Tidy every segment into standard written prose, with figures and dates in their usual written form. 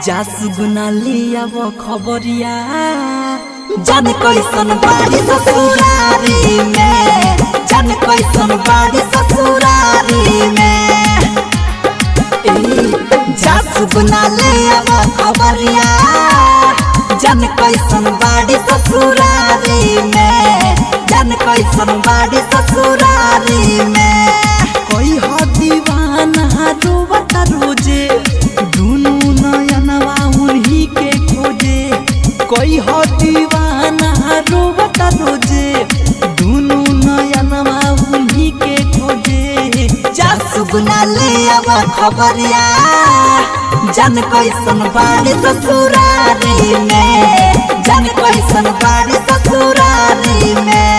जासुगुना लिया वो खबरिया जान कैसन बाड़ी ससुरारी में, जान कैसन बाड़ी ससुरारी में। जासुगुना लिया वो खबरिया जान कैसन बाड़ी ससुरारी में, जान कैसन बाड़ी ससुरारी में। कोई हो दीवाना रोवता रोजे दुनू नयनवा उन्हीं के खोजे, कोई हो दीवाना रोवता रोजे दुनू नयनवा उन्हीं के खोजे। जासुगुना ले आवा खबरिया जान कैसन बाड़ी ससुरारी में, जान कैसन बाड़ी ससुरारी में।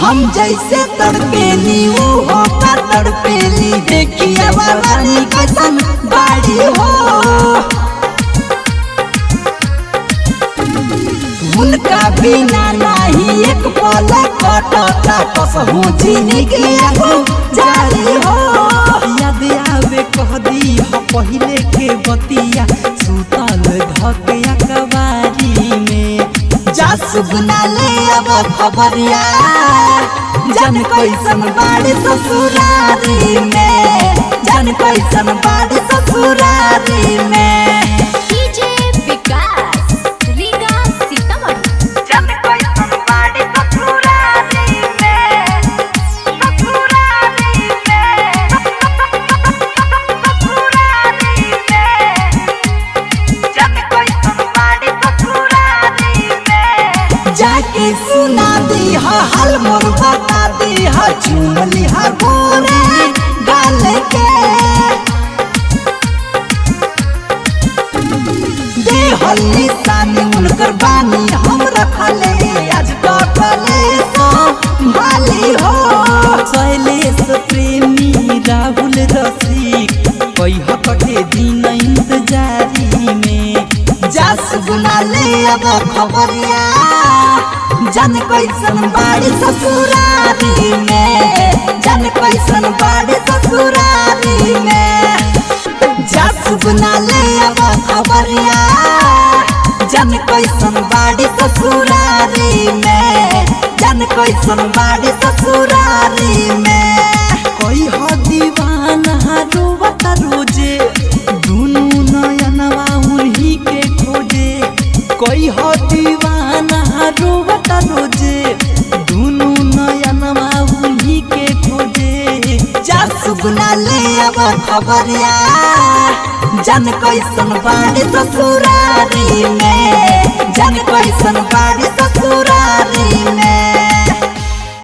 हम जैसे तड़पेली वो का तड़पेली, देखिए वाली कैसन बाड़ी हो। उनका बिना नहीं एक पल कटता, कसहूँ जिंदगी जारी हो। याद आवे कह दी हो पहले के बतिया सुतल धकिया कबारी में। जासुगुना ले अब खबरिया जान कैसन बाड़ी ससुरारी में, जान कैसन बाड़ी ससुरारी में। डीजे विकास रीगा सीतामढ़ी। जान कैसन बाड़ी ससुरारी में, ससुरारी में, ससुरारी में। जान कैसन बाड़ी ससुरारी में। जाके सुना दी हाल मोर बता दी हा, चूम लिहा गोरे गाल के। देहल निशानी उनकर बानी हम रखले, आज कटले संभाली हो। शैलेश प्रेमी राहुल रसिक कह कटे दिन इंतजारी में। जासुगुना ले अब खबरिया जान कैसन बाड़ी ससुरारी में, जान कैसन बाड़ी ससुरारी में। जासुगुना ले अब खबरिया जान कैसन बाड़ी ससुरारी में, जान कैसन बाड़ी ससुरारी में। कोई हो दीवाना रोवता रोजे दुनू नयनवा उन्हीं के खोजे, कोई हो दीवाना रोवता रोजे दुनू नयनवा उन्हीं के खोजे। जासुगुना ले अब खबरिया जान कैसन बाड़ी ससुरारी में, जान कैसन बाड़ी ससुरारी में।